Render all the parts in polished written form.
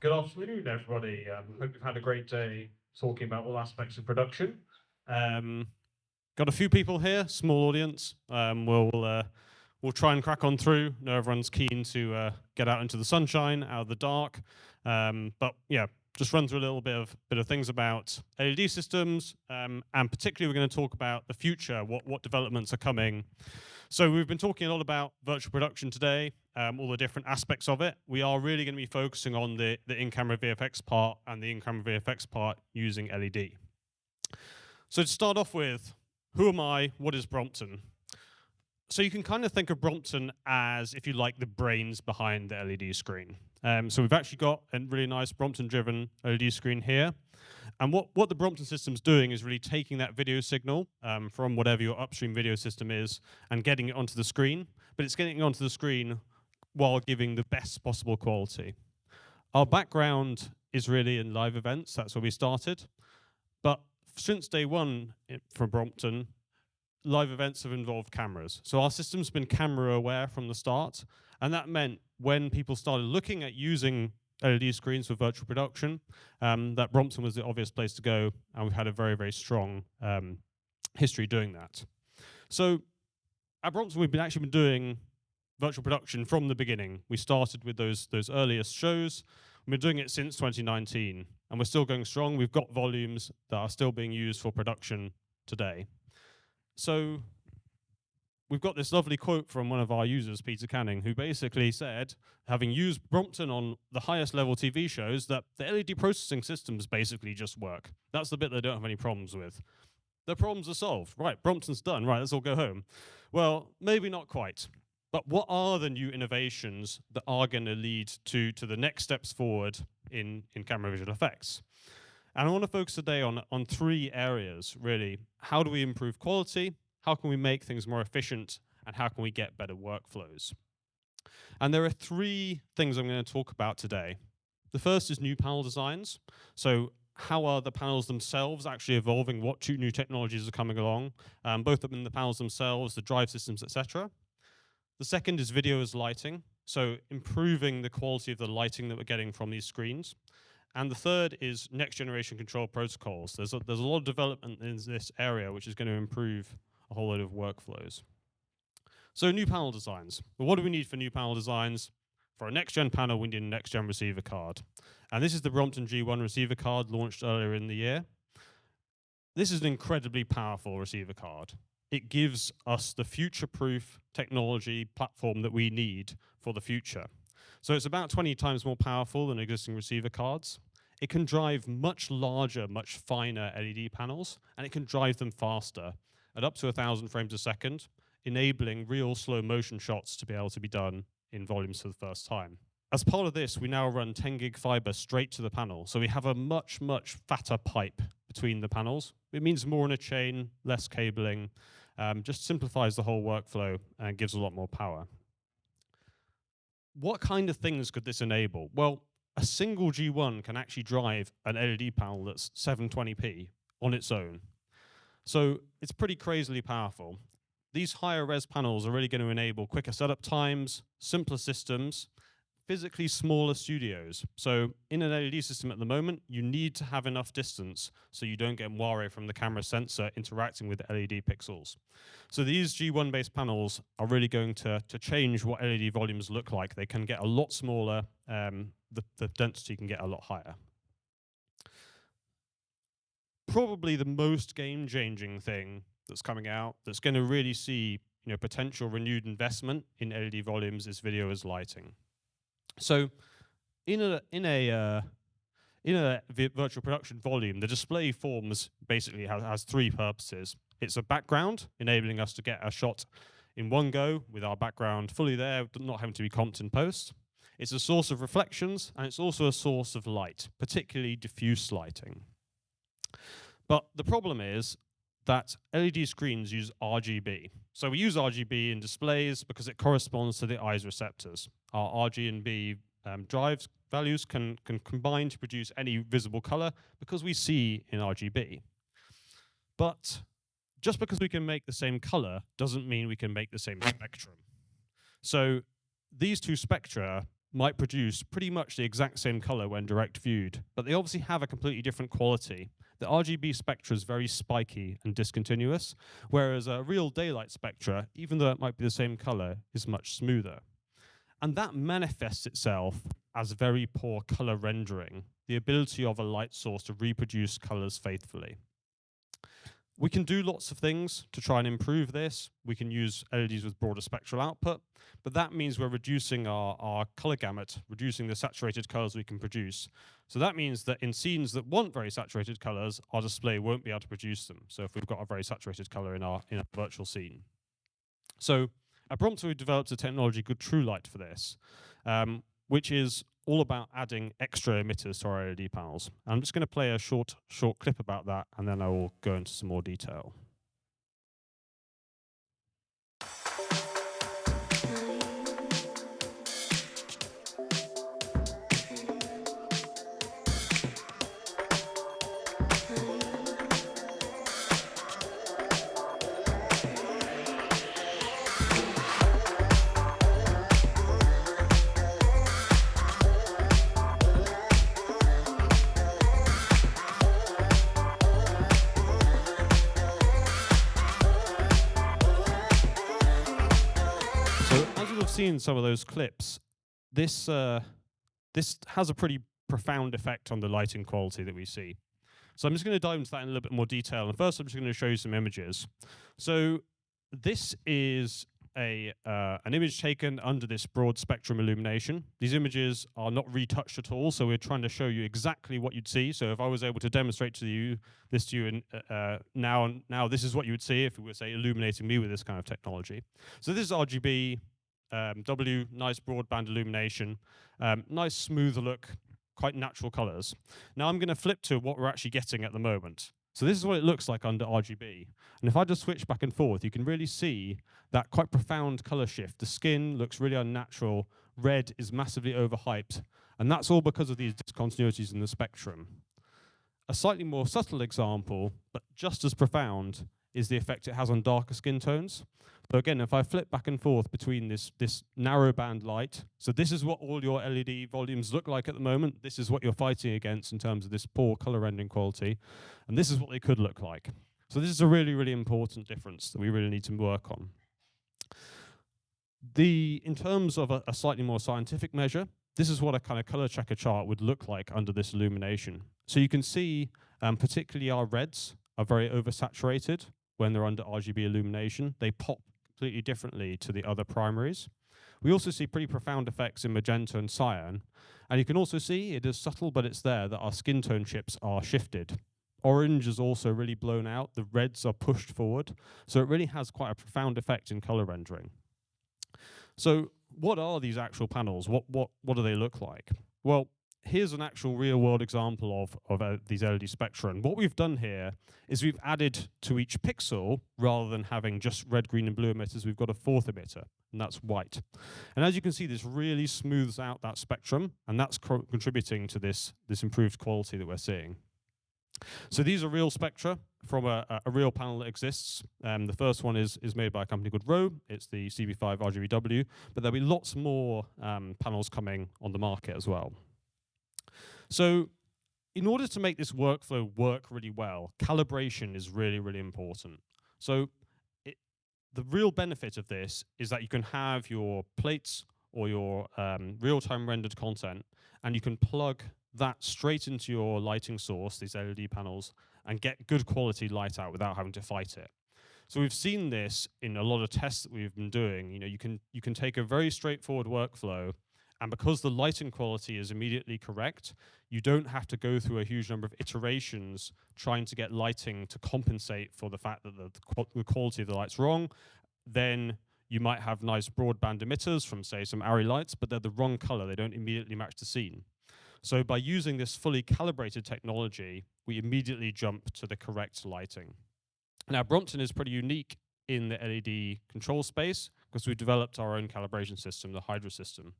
Good afternoon, everybody. Hope you've had a great day talking about all aspects of production. Got a few people here, small audience. We'll try and crack on through. I know everyone's keen to get out into the sunshine, out of the dark. But yeah, just run through a little bit of things about LED systems, and particularly we're going to talk about the future, what developments are coming. So we've been talking a lot about virtual production today, all the different aspects of it. We are really going to be focusing on the in-camera VFX part and the in-camera VFX part using LED. So to start off with, who am I? What is Brompton? So you can kind of think of Brompton as, if you like, the brains behind the LED screen. So we've actually got a really nice Brompton-driven LED screen here. And what the Brompton system's doing is really taking that video signal from whatever your upstream video system is and getting it onto the screen. But it's getting it onto the screen while giving the best possible quality. Our background is really in live events. That's where we started. But since day one for Brompton, live events have involved cameras. So our system's been camera aware from the start. And that meant when people started looking at using LED screens for virtual production, that Brompton was the obvious place to go, and we've had a very, very strong history doing that. So at Brompton, we've actually been doing virtual production from the beginning. We started with those earliest shows. We've been doing it since 2019, and we're still going strong. We've got volumes that are still being used for production today. So we've got this lovely quote from one of our users, Peter Canning, who basically said, having used Brompton on the highest level TV shows, that the LED processing systems basically just work. That's the bit they don't have any problems with. Their problems are solved. Right, Brompton's done. Right, let's all go home. Well, maybe not quite. But what are the new innovations that are going to lead to the next steps forward in camera visual effects? And I want to focus today on three areas, really. How do we improve quality? How can we make things more efficient? And how can we get better workflows? And there are three things I'm going to talk about today. The first is new panel designs. So how are the panels themselves actually evolving? What two new technologies are coming along? Both in the panels themselves, the drive systems, etc. The second is video as lighting. So improving the quality of the lighting that we're getting from these screens. And the third is next generation control protocols. There's a lot of development in this area which is going to improve a whole load of workflows. So new panel designs. Well, what do we need for new panel designs? For a next-gen panel, we need a next-gen receiver card. And this is the Brompton G1 receiver card launched earlier in the year. This is an incredibly powerful receiver card. It gives us the future-proof technology platform that we need for the future. So it's about 20 times more powerful than existing receiver cards. It can drive much larger, much finer LED panels, and it can drive them faster at up to 1,000 frames a second, enabling real slow motion shots to be able to be done in volumes for the first time. As part of this, we now run 10 gig fiber straight to the panel. So we have a much, much fatter pipe between the panels. It means more in a chain, less cabling, just simplifies the whole workflow and gives a lot more power. What kind of things could this enable? Well, a single G1 can actually drive an LED panel that's 720p on its own. So it's pretty crazily powerful. These higher res panels are really going to enable quicker setup times, simpler systems, physically smaller studios. So in an LED system at the moment, you need to have enough distance so you don't get moire from the camera sensor interacting with the LED pixels. So these G1-based panels are really going to change what LED volumes look like. They can get a lot smaller, the density can get a lot higher. Probably the most game-changing thing that's coming out that's going to really see potential renewed investment in LED volumes is video as lighting. So in a virtual production volume, the display forms basically has three purposes. It's a background, enabling us to get a shot in one go with our background fully there, not having to be comped in post. It's a source of reflections, and it's also a source of light, particularly diffuse lighting. But the problem is that LED screens use RGB. So we use RGB in displays because it corresponds to the eye's receptors. Our RG and B drive values can combine to produce any visible color because we see in RGB. But just because we can make the same color doesn't mean we can make the same spectrum. So these two spectra might produce pretty much the exact same color when direct viewed, but they obviously have a completely different quality. The RGB spectra is very spiky and discontinuous, whereas a real daylight spectra, even though it might be the same color, is much smoother. And that manifests itself as very poor color rendering, the ability of a light source to reproduce colors faithfully. We can do lots of things to try and improve this. We can use LEDs with broader spectral output, but that means we're reducing our color gamut, reducing the saturated colors we can produce. So that means that in scenes that want very saturated colors, our display won't be able to produce them. So if we've got a very saturated color in our virtual scene. So at Brompton, we developed a technology called True Light for this, which is all about adding extra emitters to our LED panels. I'm just going to play a short clip about that, and then I will go into some more detail. Seen some of those clips, this has a pretty profound effect on the lighting quality that we see. So I'm just going to dive into that in a little bit more detail. And first, I'm just going to show you some images. So this is an image taken under this broad spectrum illumination. These images are not retouched at all, so we're trying to show you exactly what you'd see. So if I was able to demonstrate this to you now this is what you would see if we were, say, illuminating me with this kind of technology. So this is RGB. Nice broadband illumination, nice smooth look, quite natural colors. Now I'm going to flip to what we're actually getting at the moment. So this is what it looks like under RGB. And if I just switch back and forth, you can really see that quite profound color shift. The skin looks really unnatural. Red is massively overhyped. And that's all because of these discontinuities in the spectrum. A slightly more subtle example, but just as profound, is the effect it has on darker skin tones. So again, if I flip back and forth between this narrow band light, so this is what all your LED volumes look like at the moment. This is what you're fighting against in terms of this poor color rendering quality. And this is what they could look like. So this is a really, really important difference that we really need to work on. In terms of a slightly more scientific measure, this is what a kind of color checker chart would look like under this illumination. So you can see, particularly our reds are very oversaturated when they're under RGB illumination. They pop completely differently to the other primaries. We also see pretty profound effects in magenta and cyan. And you can also see, it is subtle, but it's there, that our skin tone chips are shifted. Orange is also really blown out. The reds are pushed forward. So it really has quite a profound effect in color rendering. So what are these actual panels? What do they look like? Well, here's an actual real-world example of these LED spectra. And what we've done here is we've added to each pixel, rather than having just red, green, and blue emitters, we've got a fourth emitter, and that's white. And as you can see, this really smooths out that spectrum, and that's contributing to this improved quality that we're seeing. So these are real spectra from a real panel that exists. The first one is made by a company called Rowe. It's the CB5 RGBW, but there'll be lots more panels coming on the market as well. So in order to make this workflow work really well, calibration is really, really important. So the real benefit of this is that you can have your plates or your real-time rendered content, and you can plug that straight into your lighting source, these LED panels, and get good quality light out without having to fight it. So we've seen this in a lot of tests that we've been doing. You know, you can take a very straightforward workflow, and because the lighting quality is immediately correct, you don't have to go through a huge number of iterations trying to get lighting to compensate for the fact that the quality of the light's wrong. Then you might have nice broadband emitters from, say, some ARRI lights, but they're the wrong color. They don't immediately match the scene. So by using this fully calibrated technology, we immediately jump to the correct lighting. Now, Brompton is pretty unique in the LED control space because we developed our own calibration system, the Hydra system.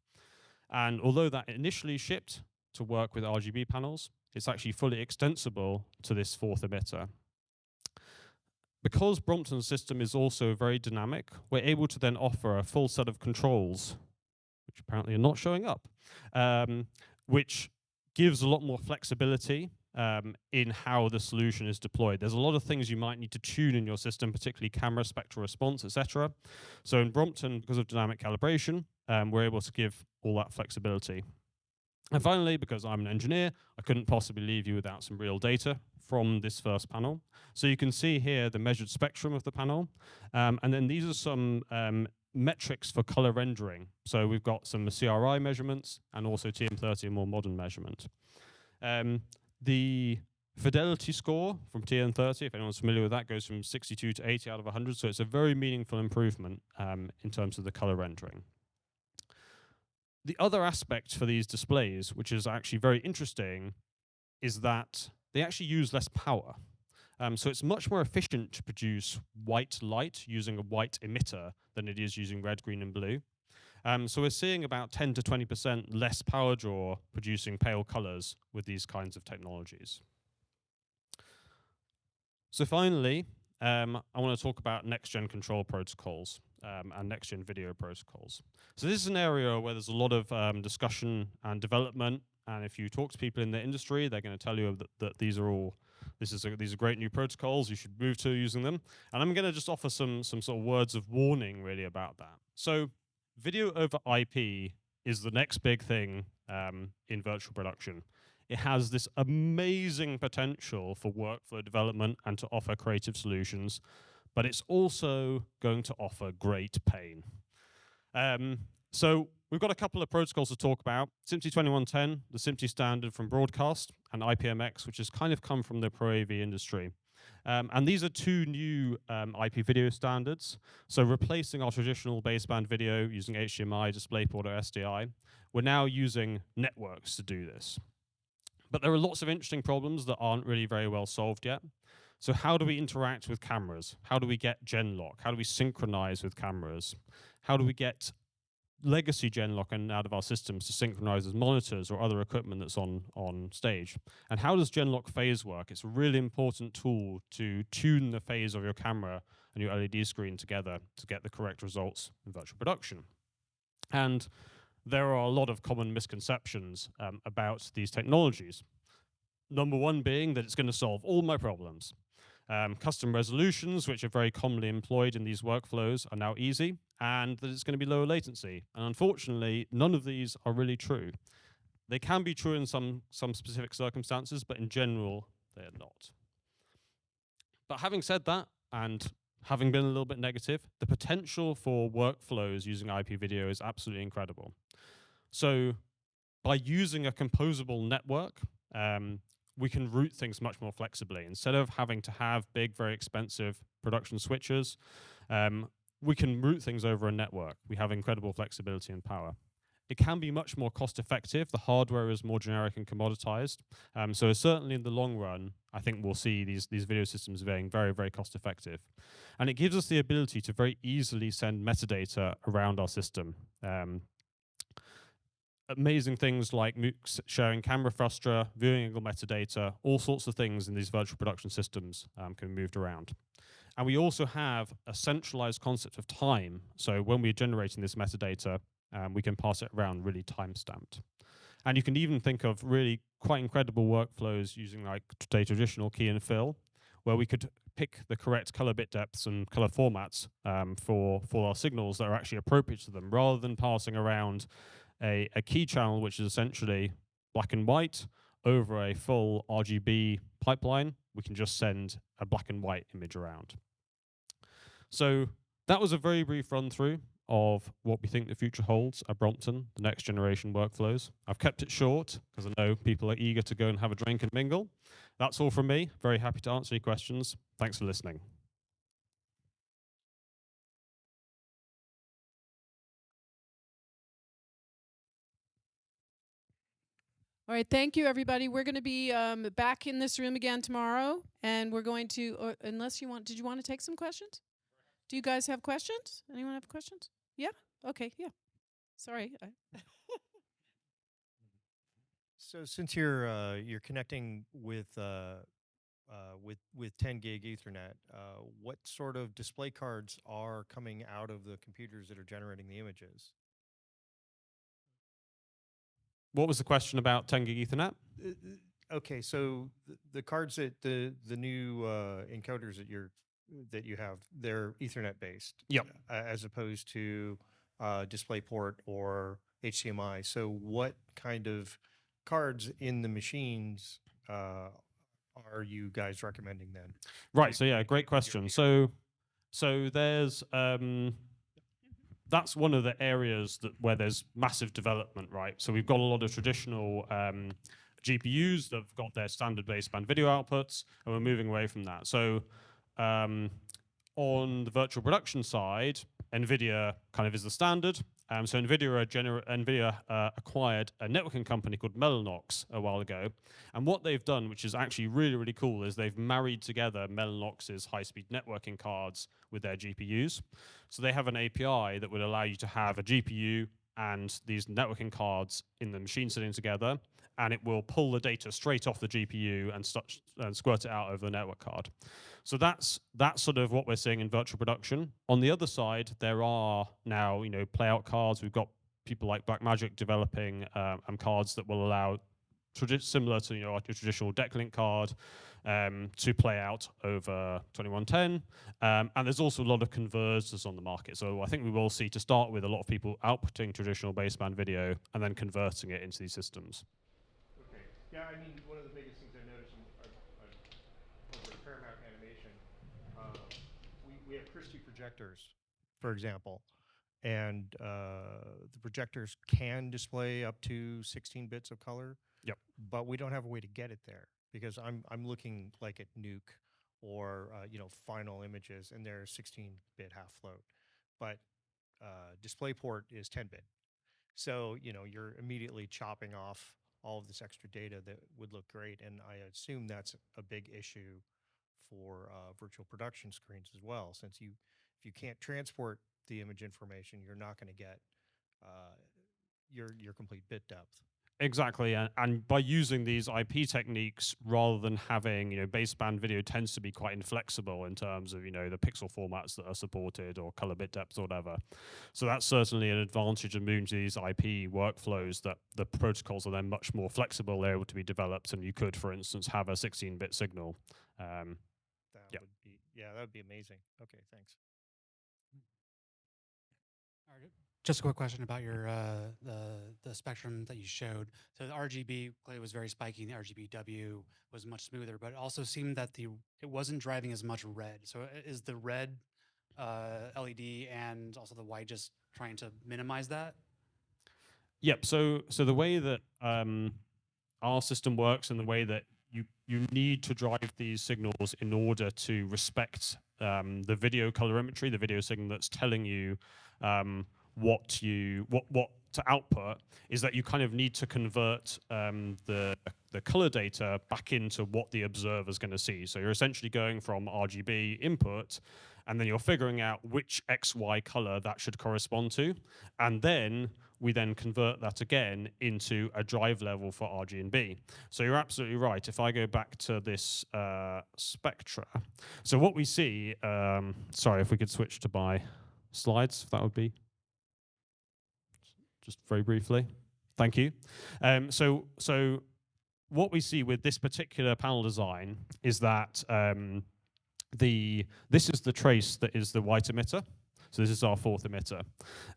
And although that initially shipped to work with RGB panels, it's actually fully extensible to this fourth emitter. Because Brompton's system is also very dynamic, we're able to then offer a full set of controls, which which apparently are not showing up, which gives a lot more flexibility in how the solution is deployed. There's a lot of things you might need to tune in your system, particularly camera, spectral response, etc. So in Brompton, because of dynamic calibration, we're able to give all that flexibility. And finally, because I'm an engineer, I couldn't possibly leave you without some real data from this first panel. So you can see here the measured spectrum of the panel. And then these are some metrics for color rendering. So we've got some CRI measurements and also TM30, a more modern measurement. The fidelity score from TM30, if anyone's familiar with that, goes from 62 to 80 out of 100. So it's a very meaningful improvement in terms of the color rendering. The other aspect for these displays, which is actually very interesting, is that they actually use less power. So it's much more efficient to produce white light using a white emitter than it is using red, green, and blue. So we're seeing about 10 to 20% less power draw producing pale colors with these kinds of technologies. So finally, I want to talk about next-gen control protocols and next-gen video protocols. So this is an area where there's a lot of discussion and development, and if you talk to people in the industry, they're going to tell you that these are great new protocols, you should move to using them. And I'm going to just offer some sort of words of warning really about that. So video over IP is the next big thing in virtual production. It has this amazing potential for workflow development and to offer creative solutions, but it's also going to offer great pain. So we've got a couple of protocols to talk about. SMPTE 2110, the SMPTE standard from broadcast, and IPMX, which has kind of come from the Pro AV industry. And these are two new IP video standards. So replacing our traditional baseband video using HDMI, DisplayPort, or SDI, we're now using networks to do this. But there are lots of interesting problems that aren't really very well solved yet. So how do we interact with cameras? How do we get Genlock? How do we synchronize with cameras? How do we get legacy Genlock out of our systems to synchronize with monitors or other equipment that's on stage? And how does Genlock phase work? It's a really important tool to tune the phase of your camera and your LED screen together to get the correct results in virtual production. And there are a lot of common misconceptions about these technologies. Number one being that it's going to solve all my problems. Custom resolutions, which are very commonly employed in these workflows, are now easy, and that it's going to be lower latency. And unfortunately, none of these are really true. They can be true in some specific circumstances, but in general, they're not. But having said that, and having been a little bit negative, the potential for workflows using IP video is absolutely incredible. So by using a composable network, we can route things much more flexibly. Instead of having to have big, very expensive production switches, we can route things over a network. We have incredible flexibility and power. It can be much more cost effective. The hardware is more generic and commoditized. So certainly in the long run, I think we'll see these video systems being very, very cost effective. And it gives us the ability to very easily send metadata around our system. Amazing things like sharing camera frustra, viewing angle metadata, all sorts of things in these virtual production systems can be moved around. And we also have a centralized concept of time. So when we're generating this metadata, we can pass it around really time-stamped. And you can even think of really quite incredible workflows using like traditional key and fill, where we could pick the correct color bit depths and color formats for our signals that are actually appropriate to them, rather than passing around a key channel, which is essentially black and white, over a full RGB pipeline. We can just send a black and white image around. So that was a very brief run through of what we think the future holds at Brompton, the next generation workflows. I've kept it short because I know people are eager to go and have a drink and mingle. That's all from me. Very happy to answer any questions. Thanks for listening. All right, thank you, everybody. We're going to be back in this room again tomorrow, and we're going to, unless you want, did you want to take some questions? Do you guys have questions? Anyone have questions? Yeah? Okay, yeah. Sorry. So since you're connecting with 10 gig Ethernet, what sort of display cards are coming out of the computers that are generating the images? What was the question about 10 gig Ethernet? Okay, so the cards that the new encoders that you have, they're Ethernet based. Yep. As opposed to DisplayPort or HDMI. So what kind of cards in the machines are you guys recommending then? Right. So yeah, great question. So there's that's one of the areas where there's massive development, right? So we've got a lot of traditional GPUs that have got their standard baseband video outputs, and we're moving away from that. So on the virtual production side, NVIDIA kind of is the standard. So NVIDIA acquired a networking company called Mellanox a while ago. And what they've done, which is actually really, really cool, is they've married together Mellanox's high-speed networking cards with their GPUs. So they have an API that would allow you to have a GPU and these networking cards in the machine sitting together, and it will pull the data straight off the GPU and squirt it out over the network card. So that's sort of what we're seeing in virtual production. On the other side, there are now playout cards. We've got people like Blackmagic developing cards that will allow similar to your traditional decklink card to play out over 2110. And there's also a lot of converters on the market. So I think we will see, to start with, a lot of people outputting traditional baseband video and then converting it into these systems. Okay. Yeah, I mean, one of the biggest things I noticed over at Paramount Animation, we have Christie projectors, for example. And the projectors can display up to 16 bits of color. Yep. But we don't have a way to get it there, because I'm looking like at Nuke or Final Images, and they're 16-bit half float. But DisplayPort is 10-bit. So you're immediately chopping off all of this extra data that would look great, and I assume that's a big issue for virtual production screens as well, since if you can't transport the image information, you're not going to get your complete bit depth. Exactly, and by using these IP techniques rather than having, baseband video tends to be quite inflexible in terms of, the pixel formats that are supported or color bit depth or whatever. So that's certainly an advantage of moving to these IP workflows, that the protocols are then much more flexible. They're able to be developed, and you could, for instance, have a 16-bit signal. That would be amazing. Okay, thanks. Just a quick question about your the spectrum that you showed. So the RGB clearly was very spiky, and the RGBW was much smoother, but it also seemed that it wasn't driving as much red. So is the red LED and also the white just trying to minimize that? Yep. So the way that our system works, and the way that you need to drive these signals in order to respect the video colorimetry, the video signal that's telling you what to output, is that you kind of need to convert the color data back into what the observer is going to see. So you're essentially going from RGB input, and then you're figuring out which XY color that should correspond to, and then we then convert that again into a drive level for RG and B. So you're absolutely right. If I go back to this spectra, so what we see, sorry, if we could switch to my slides, that would be just very briefly. Thank you. So what we see with this particular panel design is that this is the trace that is the white emitter. So this is our fourth emitter.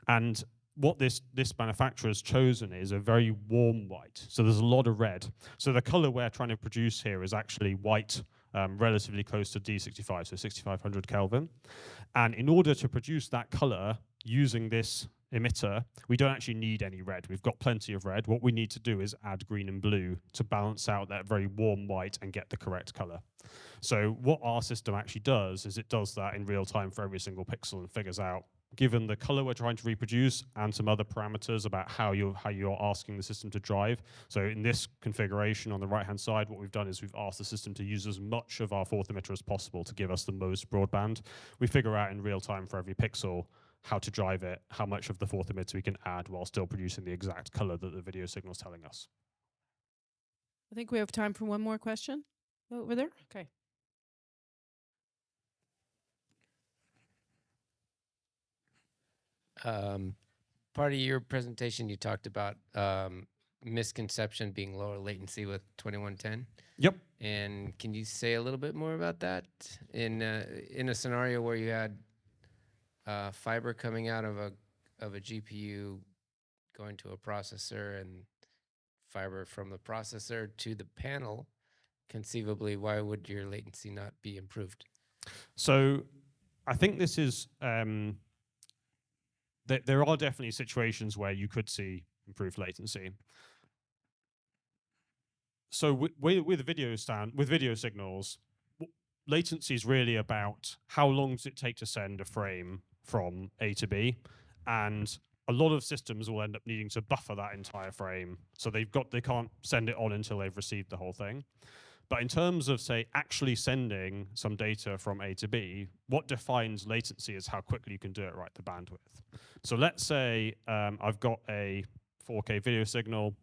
And what this manufacturer has chosen is a very warm white. So there's a lot of red. So the color we're trying to produce here is actually white, relatively close to D65, so 6500 Kelvin. And in order to produce that color using this emitter, we don't actually need any red. We've got plenty of red. What we need to do is add green and blue to balance out that very warm white and get the correct color. So what our system actually does is it does that in real time for every single pixel, and figures out, given the color we're trying to reproduce and some other parameters about how you're asking the system to drive. So in this configuration on the right-hand side, what we've done is we've asked the system to use as much of our fourth emitter as possible to give us the most broadband. We figure out in real time for every pixel how to drive it, how much of the fourth emitter we can add while still producing the exact color that the video signal is telling us. I think we have time for one more question. Over there? Okay. Part of your presentation, you talked about misconception being lower latency with 2110. Yep. And can you say a little bit more about that in a scenario where you had fiber coming out of a GPU going to a processor and fiber from the processor to the panel? Conceivably, why would your latency not be improved? So I think this is there are definitely situations where you could see improved latency. So with video signals, latency is really about how long does it take to send a frame from A to B, and a lot of systems will end up needing to buffer that entire frame, so they can't send it on until they've received the whole thing. But in terms of, say, actually sending some data from A to B, what defines latency is how quickly you can do it, right, the bandwidth. So let's say I've got a 4K video signal,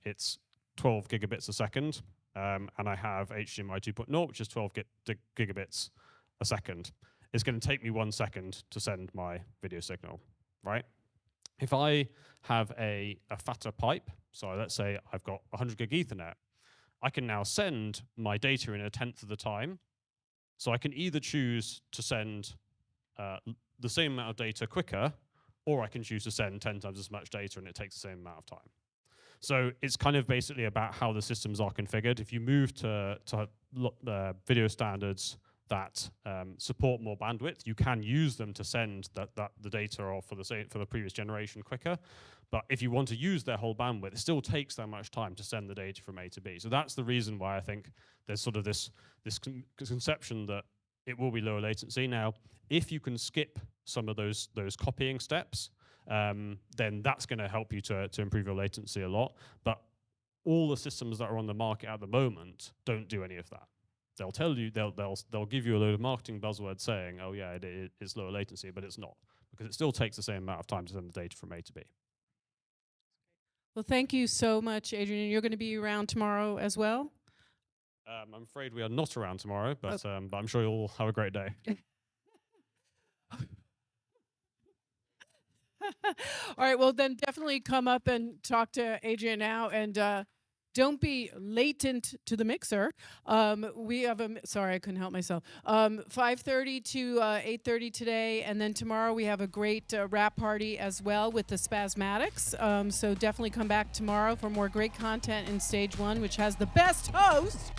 it's 12 gigabits a second, and I have HDMI 2.0, which is 12 gigabits a second. It's going to take me 1 second to send my video signal, right? If I have a fatter pipe, so let's say I've got 100 gig Ethernet, I can now send my data in 1/10 of the time. So I can either choose to send the same amount of data quicker, or I can choose to send 10 times as much data and it takes the same amount of time. So it's kind of basically about how the systems are configured. If you move to video standards that support more bandwidth, you can use them to send the data off for the previous generation quicker. But if you want to use their whole bandwidth, it still takes that much time to send the data from A to B. So that's the reason why I think there's sort of this conception that it will be lower latency. Now, if you can skip some of those copying steps, then that's going to help you to improve your latency a lot. But all the systems that are on the market at the moment don't do any of that. They'll tell you, they'll give you a load of marketing buzzwords saying, oh yeah, it's lower latency, but it's not, because it still takes the same amount of time to send the data from A to B. Well, thank you so much, Adrian. You're going to be around tomorrow as well? I'm afraid we are not around tomorrow, but I'm sure you'll have a great day. All right, well, then definitely come up and talk to Adrian now, and don't be latent to the mixer. We have sorry, I couldn't help myself. 5:30 to 8:30 today, and then tomorrow we have a great rap party as well with the Spasmatics. So definitely come back tomorrow for more great content in Stage 1, which has the best host,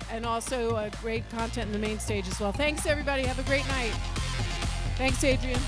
and also great content in the main stage as well. Thanks, everybody. Have a great night. Thanks, Adrian.